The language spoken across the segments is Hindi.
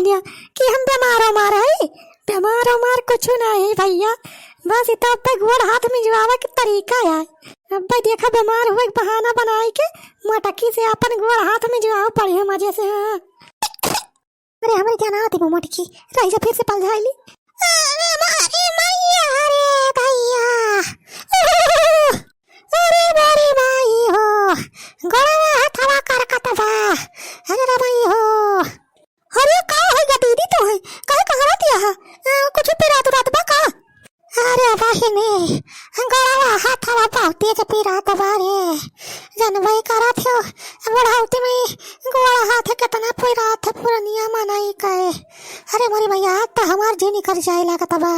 जानिया कि हम बीमार उमार है। बीमार उमार कुछ नहीं भैया, बस इतना पे गोड़ हाथ में जुआवा के तरीका है। अब भाई देखा बीमार हुए बहाना बनाए के मटकी से अपन गोड़ हाथ में जुआव पड़े मजे से। अरे हमारी क्या ना आती वो मटकी रही फिर से पल जाएली। अरे मारी मैया, अरे भैया, अरे मारी माई हो गोड़वा हथवा कर कतवा। अरे रमाई हो, अरे का हो गया दीदी तो है काहे कहां रहती है? कुछ पिरात रात बा का? अरे बहिनी गोड़वा हथवा बहुते के पिरात बारे जनवई करा थे बुढ़ाउती में गोड़ा हाथ कितना पिरात पुरनिया मनाई कहे। अरे मोरी भैया तो हमार जी निकल जाए लागत बा।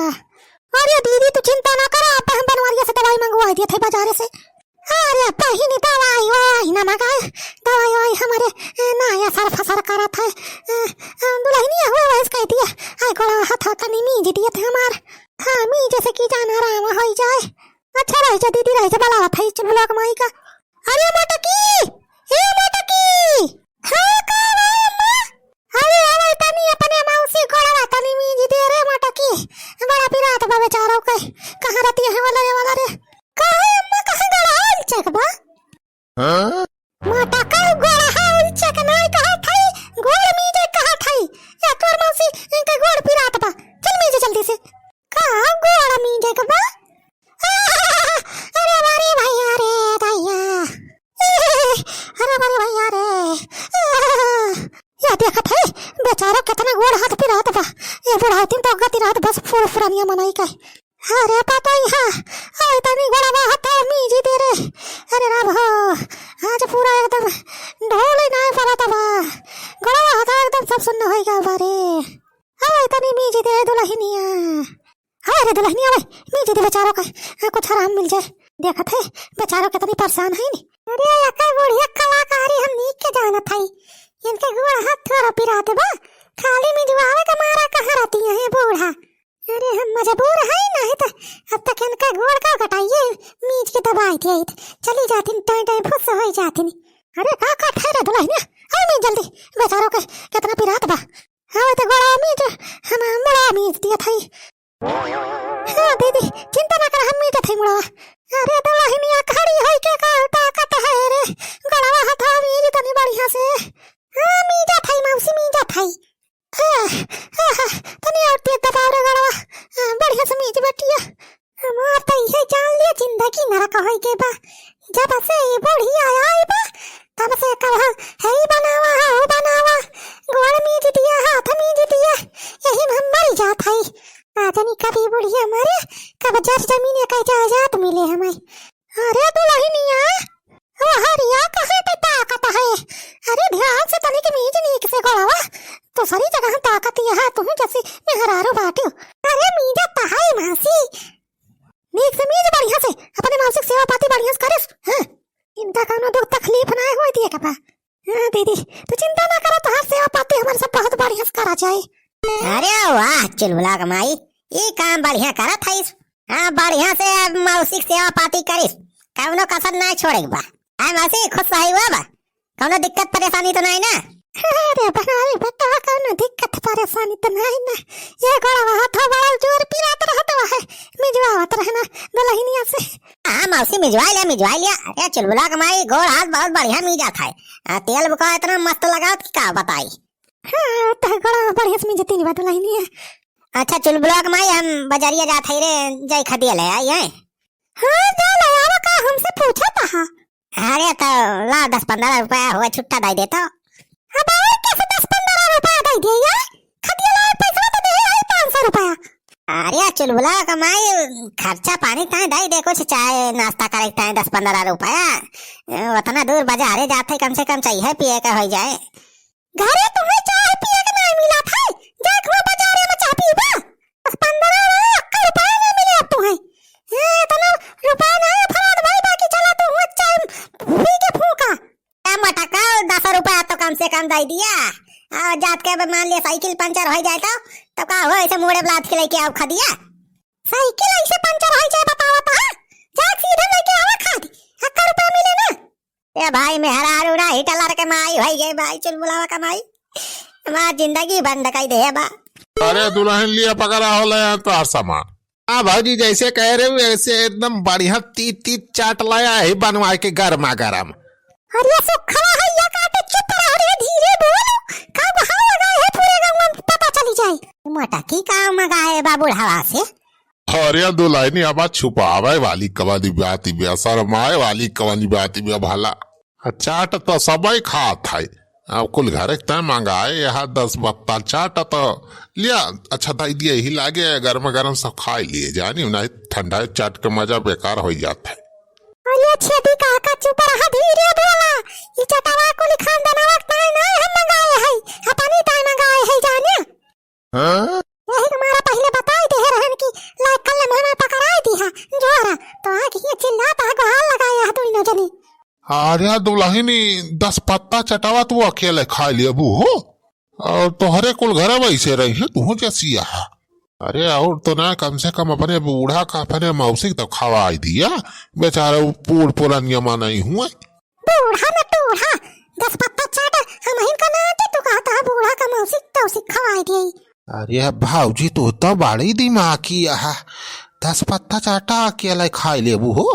अरे दीदी तू चिंता ना कर, आप हम बनवारिया से दवाई मंगवा दिए थे बाजार से। अरे पहिनी दवाई वाई ना मंगाए, दवाई वाई हमारे ना सर फसर करा था। दुल्हनिया हुआ वैस कह दिया आई गोड़ा हाथ तनी मीज दिए थे हमार। हाँ मीज से की जाना आराम हो जाए। अच्छा रह जा दीदी, रह जा बला था इस ब्लॉक माई का। अरे मटकी, ए मटकी, हाँ का भाई अम्मा? अरे आवे तनी अपने मौसी गोड़ा तनी मीज दे रे मटकी, बड़ा पिरात बा बेचारो के। कहां रहती है वाला रे? कहां अम्मा कहां गोड़ा चेक बा? हां माता का गोड़ा हाल चेक नहीं कहा थाई, गोड़ मीजे कहा थाई। या तोर मौसी के गोड़ पिरात बा, चल मीजे जल्दी से। का गोड़ मीजे के बा? अरे मारी भैया रे भैया, अरे मारी भैया रे। या देखत है बेचारा कितना गोड़ हाथ पिरात बा। ये बुढ़ाती तो गति रात बस फुरनिया मनाई का। अरे पता ही है आई तनी गोड़ा हाथ मीजी दे रे। अरे रब हो आज पूरा एकदम ढोल ही नहीं पड़ा था बा, गोड़ा हाथ एकदम सब सुनना होएगा बारे। आई तनी मीजी दे दुल्हनिया, अरे दुल्हनिया भाई मीजी दे बेचारों का कुछ आराम मिल जाए। देखत है बेचारों कितनी परेशान है नी। अरे अका बुढ़िया कलाकारी हम नीक के जाना था, इनके गोड़ा हाथ थोड़ा पिराते बा, खाली में जुआवे का मारा कहां रहती है बूढ़ा। अरे हम मजबूर है नहीं तो अब तक इनका गोड़ का कटाइए मीज के दबाई थी चली जाती टाइम टाइम फुस हो जाती। अरे का ठहरे दुल्हनिया आई नहीं जल्दी, बेचारों के कितना पिरात बा। हाँ तो गोड़ा मीज हम मुड़ा मीज दिया था। हाँ दीदी चिंता ना कर, हम मीज थे मुड़ा। अरे दुल्हनिया खड़ी है के का ताकत है रे, गोड़ा हाथ मीज तनी बढ़िया से। हाँ मीजा था मौसी मीजा था। तनी और तेज दबाव रे गड़वा, बढ़िया से मीज बैठिया। हमार तो ये जान लिया जिंदगी नरक होई के बा, जब से ये बूढ़ी आई बा तब से कहा है बनावा हो बनावा, गोड़ मीज दिया हाथ मीज दिया, यही में हम मर जात है। आदमी कभी बुढ़िया मरे कब जर जमीन का इजाजत मिले हमें। अरे दुल्हनिया वो हरिया कहां पे ताकत है? अरे ध्यान से तनी के मीज नीक से गोड़वा तो सारी जगह ताकत है तुम्हें जैसे मेहरारू बाटे। अरे मीजा तहाई मासी नीक से मीज बढ़िया से अपने मानसिक सेवा पाती बढ़िया से करिस। हां इनका कानो दुख तकलीफ ना होई दिए कपा। हां दीदी तू चिंता ना कर, तहार सेवा पाती हमारे सब बहुत बढ़िया से करा जाए। अरे वाह चुलबुला कमाई ये काम बढ़िया करा थाइस। हां बढ़िया से मानसिक सेवा पाती करिस, कौनो कसर ना छोड़े बा। हां मासी खुश रही हुआ बा, कौनो दिक्कत परेशानी तो नहीं ना? अरे बनाई बेटा कौनो दिक्कत परेशानी तो नहीं ना, ये गोड़ा हाथ बड़ा जोर पिरात रहता है मिजवावत रहना दुल्हनिया से। हां मौसी मिजवा लिया। अरे चुलबुला कमाई गोड़ हाथ बहुत बढ़िया मीजा था, तेल बुका इतना मस्त लगा कि का बताई। हां तो गोड़ा बढ़िया से मिजती नहीं दुल्हनिया। अच्छा चुलबुला कमाई हम बाजारिया जात है रे, जय खदिया ले आई है। हां जा ले आवा का हमसे पूछा था। अरे तो ला 10-15 रुपया हुआ छुट्टा दे देता। अब कैसे 10-15 रुपया दे दिया? खदिया ला पैसा तो दे आई 500 रुपया। अरे चुलबुला कमाई खर्चा पानी ताए दे दे, कुछ चाय नाश्ता करे ताए 10-15 रुपया। उतना दूर बाजारे जाते कम से कम चाहिए पिए का हो जाए। घरे तुम्हें चाय पिए का नहीं मिला था, जाके वो बाजारे में चाय पीबा 10-15 रुपया नहीं मिले अब तुम्हें। इतना रुपया नहीं फराद भाई, बाकी चला तू वो चाय पी के फूका। मटका 10 रुपया तो कम से कम दे दिया। और जात के मान लिया साइकिल पंचर हो जाए तो का हो ऐसे मोड़े ब्लाद के लेके आओ खदिया। साइकिल ऐसे पंचर हो जाए बताओ तो जाके सीधे लेके आवा खादी 1 रुपया मिले ना। ए भाई मेहरारू ना हिटलर के माई होई गई भाई चुलबुलावा का माई। हमार जिंदगी बंद कर दे बा। अरे दुल्हन लिया पकड़ा हो तो हर सामान। हाँ भाजी जैसे कह रहे हो वैसे एकदम बढ़िया तीत तीत चाट लाया है बनवा के गर्मा गर्म। अरे सुखा है या काटे चुप रह रे धीरे बोल का बहाव लगा है पूरे गांव में पता चली जाए। मोटा की काम मंगाए बा बुढ़ावा से। अरे दुल्हनी अब छुपावे वाली कवानी ब्याती ब्या शरमाए वाली कवानी ब्याती ब्या भला चाट तो सबई खात है। अब कुल घर तय मंगाए यहाँ 10 पत्ता चाट तो लिया अच्छा दे दिए ही लागे गर्म गर्म सब खा लिए जानी नहीं ठंडा चाट के मजा बेकार हो जाता है। अरे छेदी काका चुप रह धीरे बोला ये चटावा को लिखान देना वक्त ना हम मंगाए है अपनी ताई मंगाए है जाने। हाँ? यही तुम्हारा पहले बताई दे रहन की लाइक कल में पकड़ाई दी है जोरा तो आके ये चिल्लाता है गोहाल लगाया है दोनों जनी। अरे दुल्हनी 10 पत्ता चटावा तू अकेले खा लिए बू हो और तोहरे कुल घर वैसे रही है तू जैसी है। अरे और तो ना कम से कम अपने बूढ़ा का अपने मौसी तो खवा दिया बेचारा पूर पूरा नियमा नहीं हुआ। बूढ़ा न टूढ़ा 10 पत्ता चाट हम ही का ना आते तो कहता है बूढ़ा का मौसी तो खवाई दी। अरे भाऊजी तू तो बड़ी दिमाग की है 10 पत्ता चाटा अकेले खा ले बू हो।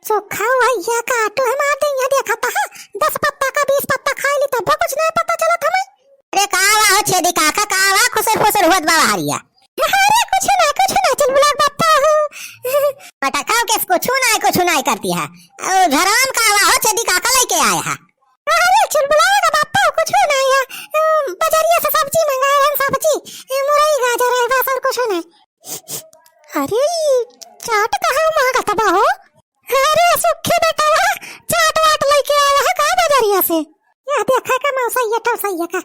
सुखा भैया काटो हम आते यहाँ देखा था 10 पत्ता का 20 पत्ता खा ली तब कुछ नहीं पता चला था मैं। अरे कावा हो छेदी काका कावा खुसर खुसर हुआ बाबा हरिया। अरे कुछ ना चल बुला बापा हूँ मटकाओ के कुछ नहीं करती है झराम कावा हो छेदी काका लेके आया है। अरे चल बुलाएगा बापा कुछ नहीं है बाजारिया से सब्जी मंगाए हैं सब्जी मुरई गाजर है बस और कुछ नहीं। अरे चाट कहाँ मांगा था बाहो। अरे सुखे बेटा चाट वाट लेके आया है कहाँ बाजारिया से। यह देखा का मौसैया तो सैया का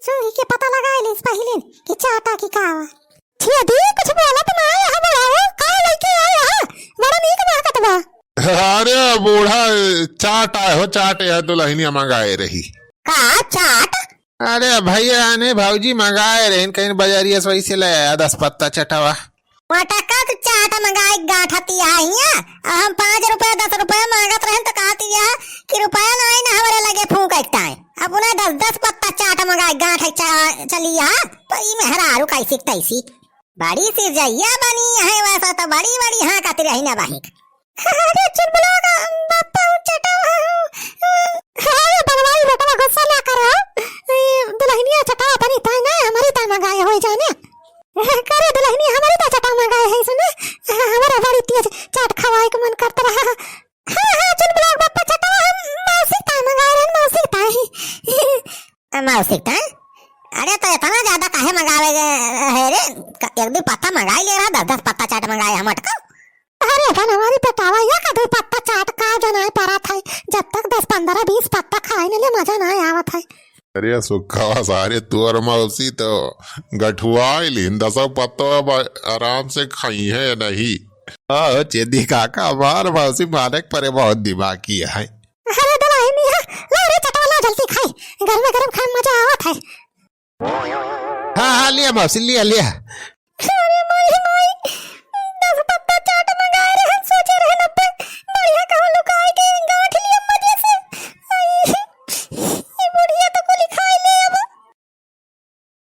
सूरी के पता लगाए ले इस पहले कि चाटा की कावा छेदी कुछ बोला तो ना यहाँ बुलाओ कहाँ लेके आया है बड़ा नीक मांगत बा। अरे बूढ़ा चाट आए हो चाट है दुल्हनिया मंगाए रही का चाट। अरे भैया ने भाऊजी मंगाए रहे कहीं बाजारिया से वैसे ले आया 10 पत्ता चटावा। मटका तो चाट मंगाए गाठती आइया हम 5 रुपया 10 रुपया मांगत रहे तो कहती है कि रुपया नहीं ना हमारे लगे फूंक एकता है अब उन्हें 10 पत्ता चाट मंगाए गाठ चलिया तो ये मेहरारू कैसी तैसी बड़ी सी जइया बनी है वैसा तो बड़ी बड़ी हाँ कहती रही ना बाही। अरे चल बुलागा बापा चटावा अरे बनवाई बेटा गुस्सा ना करो दुल्हनिया चटावा बनी ताई ना हमारी ताई मंगाए हो जाने करे दुल्हनी हमारी तो चटा मंगाए है सुने हमारा बड़ी तेज चाट खवाए का मन करता रहा। हाँ चल बुलाग बापा चटा हम मौसी ताई मंगाए रहे मौसी ताई मौसी ताई। अरे तो इतना ज्यादा काहे मंगावे है रे एक दो पत्ता मंगाई ले रहा 10 पत्ता चाट मंगाए हम मटका। अरे बन हमारी पेटावा या का 2 पत्ता चाट का जनाए पड़ा था जब तक 10 15 20 पत्ता खाए ने मजा ना आवत है। अरे सुखा सारे तुअर मौसी तो गठुआई लीन 10 पत्तों आराम से खाई है नहीं। चेदी काका बार मौसी माने परे बहुत दिमाग की है। अरे दवाई नहीं है ला रे चटवाला जल्दी खाई गर्म गरम खाए मजा आवत है। हाँ लिया मौसी लिया